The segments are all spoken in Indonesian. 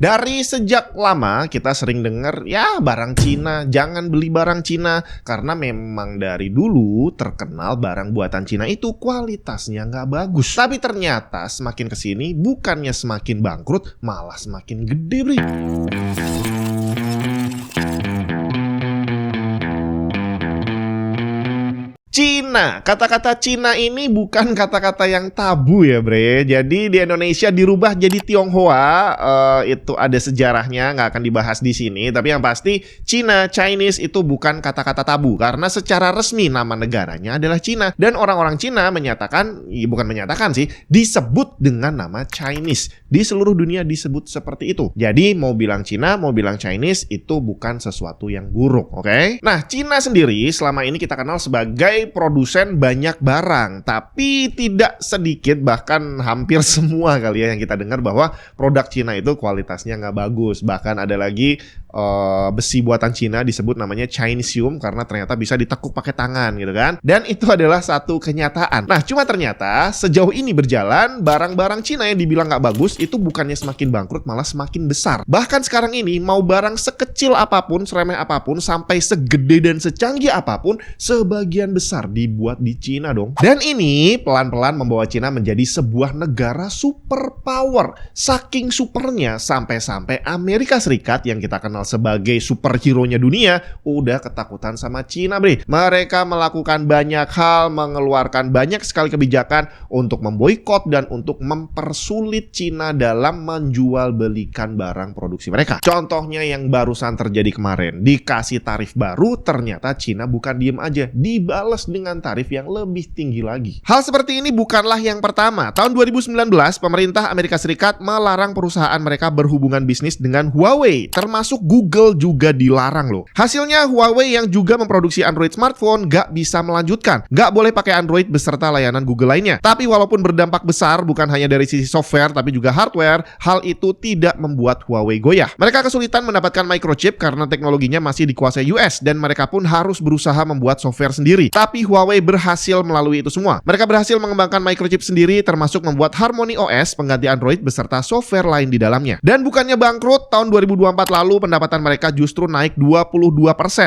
Dari sejak lama kita sering dengar ya barang Cina, jangan beli barang Cina. Karena memang dari dulu terkenal barang buatan Cina itu kualitasnya nggak bagus. Tapi ternyata semakin kesini bukannya semakin bangkrut, malah semakin gede, Bre. Cina, kata-kata Cina ini bukan kata-kata yang tabu ya bre. Jadi di Indonesia dirubah jadi Tionghoa, itu ada sejarahnya, nggak akan dibahas di sini. Tapi yang pasti Cina, Chinese itu bukan kata-kata tabu karena secara resmi nama negaranya adalah Cina. Dan orang-orang Cina menyatakan, bukan menyatakan sih, disebut dengan nama Chinese. Di seluruh dunia disebut seperti itu. Jadi mau bilang Cina, mau bilang Chinese itu bukan sesuatu yang buruk, oke? Nah, Cina sendiri selama ini kita kenal sebagai produsen banyak barang, tapi tidak sedikit, bahkan hampir semua kali ya yang kita dengar bahwa produk Cina itu kualitasnya nggak bagus. Bahkan ada lagi besi buatan Cina disebut namanya Chinesium karena ternyata bisa ditekuk pakai tangan gitu kan. Dan itu adalah satu kenyataan. Nah, cuma ternyata sejauh ini berjalan barang-barang Cina yang dibilang nggak bagus itu bukannya semakin bangkrut, malah semakin besar. Bahkan sekarang ini mau barang sekecil apapun, seremeh apapun, sampai segede dan secanggih apapun, sebagian besar dibuat di Cina dong. Dan ini pelan-pelan membawa Cina menjadi sebuah negara superpower. Saking supernya sampai-sampai Amerika Serikat yang kita kenal sebagai superhero-nya dunia udah ketakutan sama Cina, bre. Mereka melakukan banyak hal, mengeluarkan banyak sekali kebijakan untuk memboikot dan untuk mempersulit Cina dalam menjual belikan barang produksi mereka. Contohnya yang barusan terjadi kemarin, dikasih tarif baru, ternyata Cina bukan diem aja, dibalas dengan tarif yang lebih tinggi lagi. Hal seperti ini bukanlah yang pertama. Tahun 2019, pemerintah Amerika Serikat melarang perusahaan mereka berhubungan bisnis dengan Huawei, termasuk Google juga dilarang loh. Hasilnya Huawei yang juga memproduksi Android smartphone gak bisa melanjutkan. Gak boleh pakai Android beserta layanan Google lainnya. Tapi walaupun berdampak besar bukan hanya dari sisi software tapi juga hardware, hal itu tidak membuat Huawei goyah. Mereka kesulitan mendapatkan microchip karena teknologinya masih dikuasai US dan mereka pun harus berusaha membuat software sendiri. Tapi Huawei berhasil melalui itu semua. Mereka berhasil mengembangkan microchip sendiri termasuk membuat Harmony OS pengganti Android beserta software lain di dalamnya. Dan bukannya bangkrut, tahun 2024 lalu pendapatan mereka justru naik 22%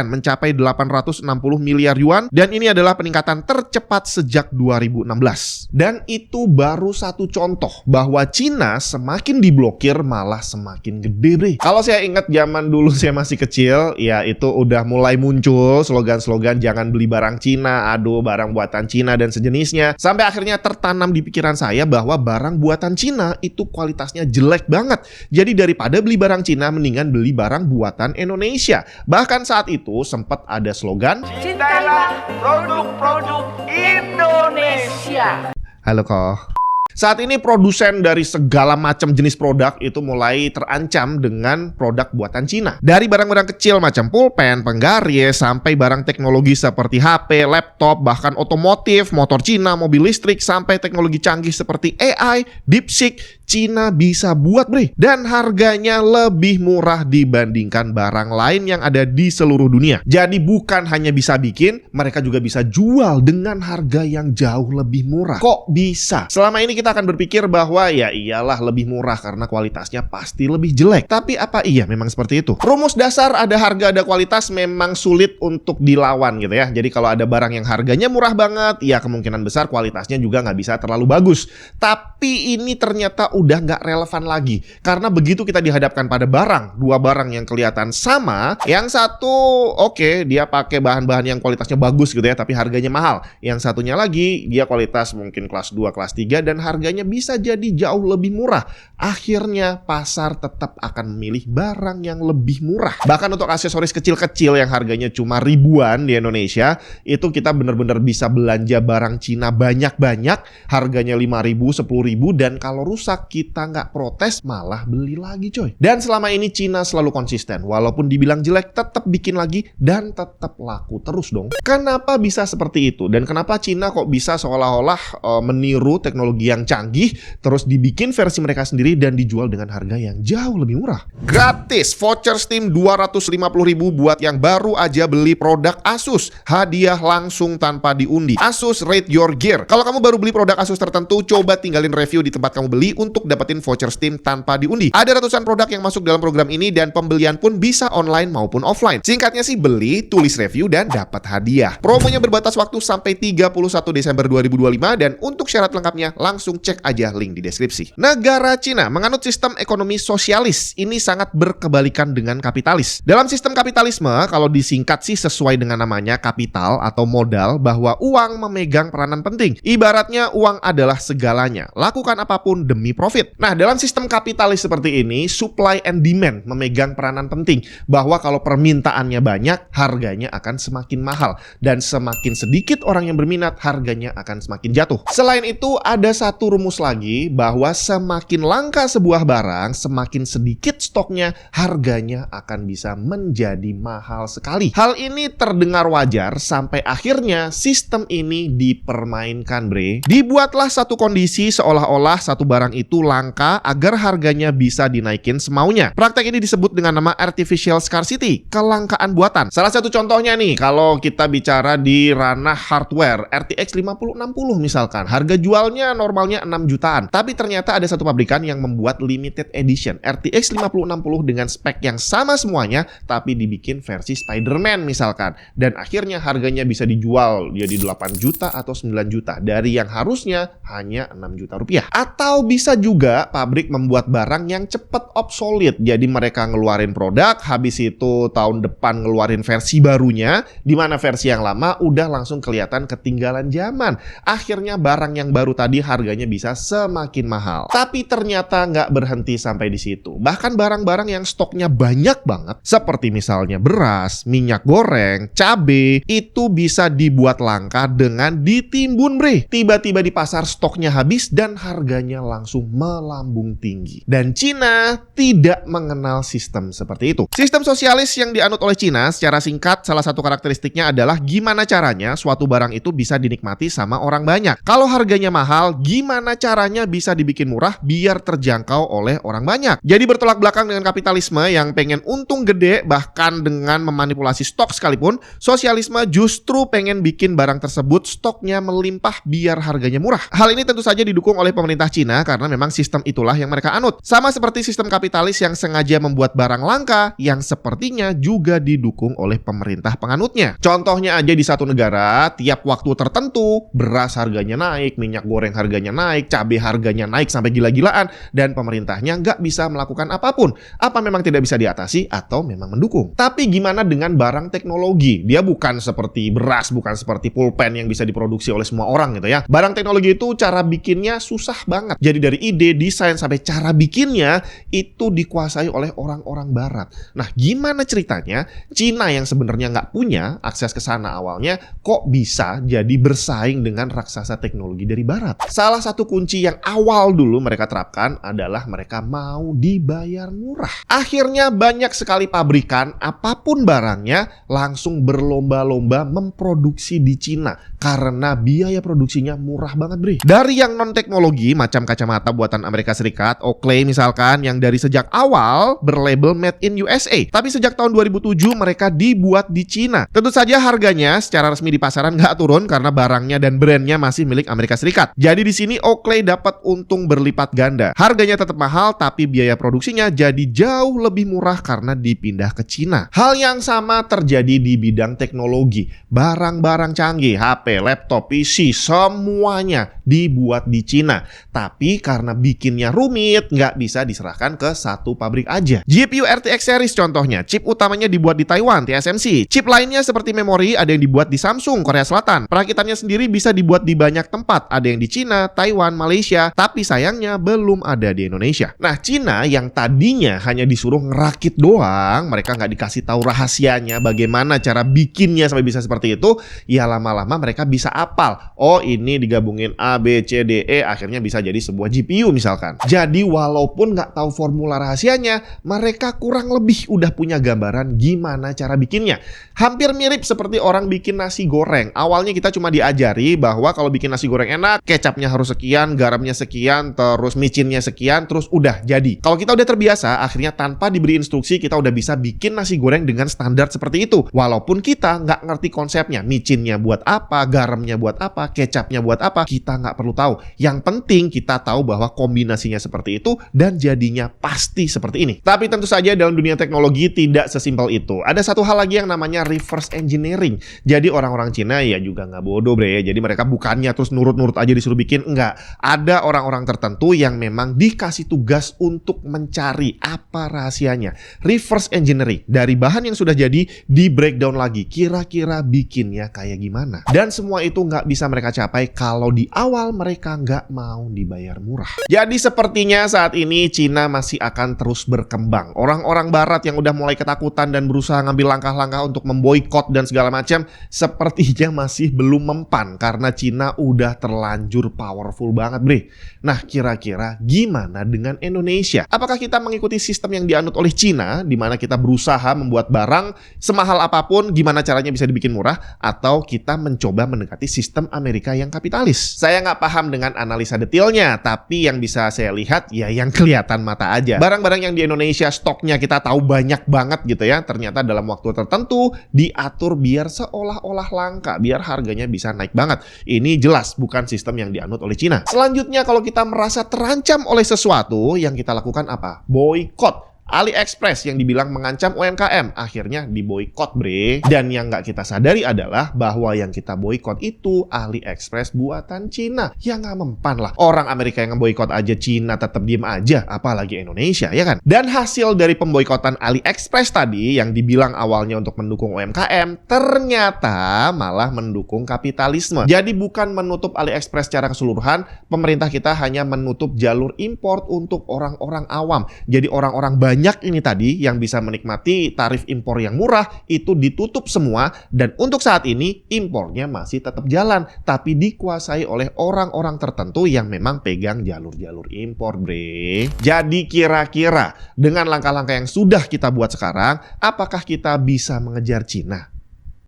mencapai 860 miliar yuan dan ini adalah peningkatan tercepat sejak 2016. Dan itu baru satu contoh bahwa Cina semakin diblokir malah semakin gede, bre. Kalau saya ingat zaman dulu saya masih kecil, ya itu udah mulai muncul slogan-slogan jangan beli barang Cina, aduh barang buatan Cina dan sejenisnya. Sampai akhirnya tertanam di pikiran saya bahwa barang buatan Cina itu kualitasnya jelek banget. Jadi daripada beli barang Cina mendingan beli barang buatan Indonesia. Bahkan saat itu sempat ada slogan cintailah produk-produk Indonesia. halo kok. Saat ini produsen dari segala macam jenis produk itu mulai terancam dengan produk buatan Cina. Dari barang-barang kecil macam pulpen, penggaris, sampai barang teknologi seperti HP, laptop, bahkan otomotif, motor Cina, mobil listrik, sampai teknologi canggih seperti AI, DeepSeek, Cina bisa buat, bre. Dan harganya lebih murah dibandingkan barang lain yang ada di seluruh dunia. Jadi bukan hanya bisa bikin, mereka juga bisa jual dengan harga yang jauh lebih murah. Kok bisa? Selama ini kita akan berpikir bahwa ya iyalah lebih murah karena kualitasnya pasti lebih jelek. Tapi apa iya memang seperti itu? Rumus dasar ada harga ada kualitas memang sulit untuk dilawan gitu ya. Jadi kalau ada barang yang harganya murah banget, ya kemungkinan besar kualitasnya juga nggak bisa terlalu bagus. Tapi ini ternyata udah nggak relevan lagi. Karena begitu kita dihadapkan pada dua barang yang kelihatan sama, yang satu oke, dia pakai bahan-bahan yang kualitasnya bagus gitu ya, tapi harganya mahal. Yang satunya lagi dia kualitas mungkin kelas 2, kelas 3 dan harganya bisa jadi jauh lebih murah. Akhirnya pasar tetap akan memilih barang yang lebih murah. Bahkan untuk aksesoris kecil-kecil yang harganya cuma ribuan di Indonesia, itu kita benar-benar bisa belanja barang Cina banyak-banyak, harganya 5.000, 10.000 dan kalau rusak kita nggak protes malah beli lagi coy. Dan selama ini Cina selalu konsisten, walaupun dibilang jelek tetap bikin lagi dan tetap laku terus dong. Kenapa bisa seperti itu? Dan kenapa Cina kok bisa seolah-olah meniru teknologi yang canggih terus dibikin versi mereka sendiri dan dijual dengan harga yang jauh lebih murah? Gratis voucher Steam 250.000 buat yang baru aja beli produk Asus. Hadiah langsung tanpa diundi. Asus Rate Your Gear. Kalau kamu baru beli produk Asus tertentu, coba tinggalin review di tempat kamu beli untuk dapetin voucher Steam tanpa diundi. Ada ratusan produk yang masuk dalam program ini dan pembelian pun bisa online maupun offline. Singkatnya sih beli, tulis review, dan dapat hadiah. Promonya berbatas waktu sampai 31 Desember 2025 dan untuk syarat lengkapnya langsung cek aja link di deskripsi. Negara Cina menganut sistem ekonomi sosialis. Ini sangat berkebalikan dengan kapitalis. Dalam sistem kapitalisme, kalau disingkat sih sesuai dengan namanya kapital atau modal, bahwa uang memegang peranan penting. Ibaratnya uang adalah segalanya. Lakukan apapun demi profit. Nah, dalam sistem kapitalis seperti ini, supply and demand memegang peranan penting. Bahwa kalau permintaannya banyak, harganya akan semakin mahal. Dan semakin sedikit orang yang berminat, harganya akan semakin jatuh. Selain itu, ada satu rumus lagi bahwa semakin langka sebuah barang, semakin sedikit stoknya, harganya akan bisa menjadi mahal sekali. Hal ini terdengar wajar sampai akhirnya sistem ini dipermainkan, bre. Dibuatlah satu kondisi seolah-olah satu barang itu langka agar harganya bisa dinaikin semaunya. Praktek ini disebut dengan nama artificial scarcity, kelangkaan buatan. Salah satu contohnya nih, kalau kita bicara di ranah hardware, RTX 5060 misalkan, harga jualnya normalnya 6 jutaan. Tapi ternyata ada satu pabrikan yang membuat limited edition RTX 5060 dengan spek yang sama semuanya, tapi dibikin versi Spider-Man misalkan. Dan akhirnya harganya bisa dijual jadi 8 juta atau 9 juta dari yang harusnya hanya 6 juta rupiah. Atau bisa juga pabrik membuat barang yang cepat obsolete. Jadi mereka ngeluarin produk, habis itu tahun depan ngeluarin versi barunya, di mana versi yang lama udah langsung kelihatan ketinggalan zaman. Akhirnya barang yang baru tadi harganya bisa semakin mahal. Tapi ternyata nggak berhenti sampai di situ. Bahkan barang-barang yang stoknya banyak banget, seperti misalnya beras, minyak goreng, cabai, itu bisa dibuat langka dengan ditimbun, bre. Tiba-tiba di pasar stoknya habis dan harganya langsung melambung tinggi. Dan Cina tidak mengenal sistem seperti itu. Sistem sosialis yang dianut oleh Cina, secara singkat, salah satu karakteristiknya adalah gimana caranya suatu barang itu bisa dinikmati sama orang banyak. Kalau harganya mahal, gimana caranya bisa dibikin murah biar terjangkau oleh orang banyak. Jadi bertolak belakang dengan kapitalisme yang pengen untung gede, bahkan dengan memanipulasi stok sekalipun, sosialisme justru pengen bikin barang tersebut stoknya melimpah biar harganya murah. Hal ini tentu saja didukung oleh pemerintah Cina karena memang sistem itulah yang mereka anut. Sama seperti sistem kapitalis yang sengaja membuat barang langka yang sepertinya juga didukung oleh pemerintah penganutnya. Contohnya aja di satu negara, tiap waktu tertentu beras harganya naik, minyak goreng harganya naik, cabai harganya naik sampai gila-gilaan, dan pemerintahnya nggak bisa melakukan apapun. Apa memang tidak bisa diatasi atau memang mendukung? Tapi gimana dengan barang teknologi? Dia bukan seperti beras, bukan seperti pulpen yang bisa diproduksi oleh semua orang gitu ya. Barang teknologi itu cara bikinnya susah banget. Jadi dari ide, desain, sampai cara bikinnya itu dikuasai oleh orang-orang barat. Nah, gimana ceritanya Cina yang sebenarnya nggak punya akses ke sana awalnya, kok bisa jadi bersaing dengan raksasa teknologi dari barat? Salah satu kunci yang awal dulu mereka terapkan adalah mereka mau dibayar murah. Akhirnya banyak sekali pabrikan, apapun barangnya, langsung berlomba-lomba memproduksi di Cina karena biaya produksinya murah banget, bre. Dari yang non-teknologi macam kacamata buatan Amerika Serikat, Oakley misalkan, yang dari sejak awal berlabel Made in USA, tapi sejak tahun 2007 mereka dibuat di Cina. Tentu saja harganya secara resmi di pasaran nggak turun karena barangnya dan brandnya masih milik Amerika Serikat. Jadi di sini Oakley dapat untung berlipat ganda. Harganya tetap mahal tapi biaya produksinya jadi jauh lebih murah karena dipindah ke Cina. Hal yang sama terjadi di bidang teknologi. Barang-barang canggih, HP, laptop, PC, semuanya dibuat di Cina. Tapi karena bikinnya rumit, nggak bisa diserahkan ke satu pabrik aja. GPU RTX series contohnya, chip utamanya dibuat di Taiwan, TSMC. Chip lainnya seperti memori ada yang dibuat di Samsung, Korea Selatan. Perakitannya sendiri bisa dibuat di banyak tempat. Ada yang di Cina, Taiwan, Malaysia, tapi sayangnya belum ada di Indonesia. Nah, Cina yang tadinya hanya disuruh ngerakit doang, mereka nggak dikasih tahu rahasianya bagaimana cara bikinnya sampai bisa seperti itu, ya lama-lama mereka bisa apal. Oh, ini digabungin A, B, C, D, E, akhirnya bisa jadi sebuah GPU misalkan. Jadi walaupun nggak tahu formula rahasianya, mereka kurang lebih udah punya gambaran gimana cara bikinnya. Hampir mirip seperti orang bikin nasi goreng. Awalnya kita cuma diajari bahwa kalau bikin nasi goreng enak, kecapnya harus sekian, garamnya sekian, terus micinnya sekian, terus udah jadi. Kalau kita udah terbiasa, akhirnya tanpa diberi instruksi kita udah bisa bikin nasi goreng dengan standar seperti itu. Walaupun kita nggak ngerti konsepnya, micinnya buat apa, garamnya buat apa, kecapnya buat apa, kita nggak perlu tahu. Yang penting kita tahu bahwa kombinasinya seperti itu dan jadinya pasti seperti ini. Tapi tentu saja dalam dunia teknologi tidak sesimpel itu. Ada satu hal lagi yang namanya reverse engineering. Jadi orang-orang Cina ya juga nggak bodoh bre. Jadi mereka bukannya terus nurut-nurut aja disuruh bikin. Enggak. Ada orang-orang tertentu yang memang dikasih tugas untuk mencari apa rahasianya. Reverse engineering. Dari bahan yang sudah jadi di breakdown lagi. Kira-kira bikinnya kayak gimana. Dan semua itu nggak bisa mereka capai kalau di awal mereka nggak mau dibayar murah. Jadi sepertinya saat ini Cina masih akan terus berkembang. Orang-orang barat yang udah mulai ketakutan dan berusaha ngambil langkah-langkah untuk memboikot dan segala macam sepertinya masih belum mempan karena Cina udah terlanjur powerful banget bre. Nah kira-kira gimana dengan Indonesia? Apakah kita mengikuti sistem yang dianut oleh Cina di mana kita berusaha membuat barang semahal apapun gimana caranya bisa dibikin murah, atau kita mencoba mendekati sistem Amerika yang kapitalis? Saya nggak paham dengan analisa detailnya, tapi yang bisa saya lihat ya yang kelihatan mata aja. Barang-barang yang di Indonesia stoknya kita tahu banyak banget gitu ya, ternyata dalam waktu tertentu diatur biar seolah-olah langka, biar harganya bisa naik banget. Ini jelas bukan sistem yang dianut oleh Cina. Selanjutnya kalau kita merasa terancam oleh sesuatu, yang kita lakukan apa? Boykot. AliExpress yang dibilang mengancam UMKM akhirnya diboikot bre. Dan yang nggak kita sadari adalah bahwa yang kita boikot itu AliExpress buatan Cina. Ya nggak mempan lah. Orang Amerika yang ngeboikot aja Cina tetap diem aja, apalagi Indonesia ya kan. Dan hasil dari pemboikotan AliExpress tadi yang dibilang awalnya untuk mendukung UMKM ternyata malah mendukung kapitalisme. Jadi bukan menutup AliExpress secara keseluruhan, pemerintah kita hanya menutup jalur import untuk orang-orang awam. Jadi orang-orang banyak ini tadi yang bisa menikmati tarif impor yang murah itu ditutup semua, dan untuk saat ini impornya masih tetap jalan tapi dikuasai oleh orang-orang tertentu yang memang pegang jalur-jalur impor bre. Jadi kira-kira dengan langkah-langkah yang sudah kita buat sekarang, apakah kita bisa mengejar Cina?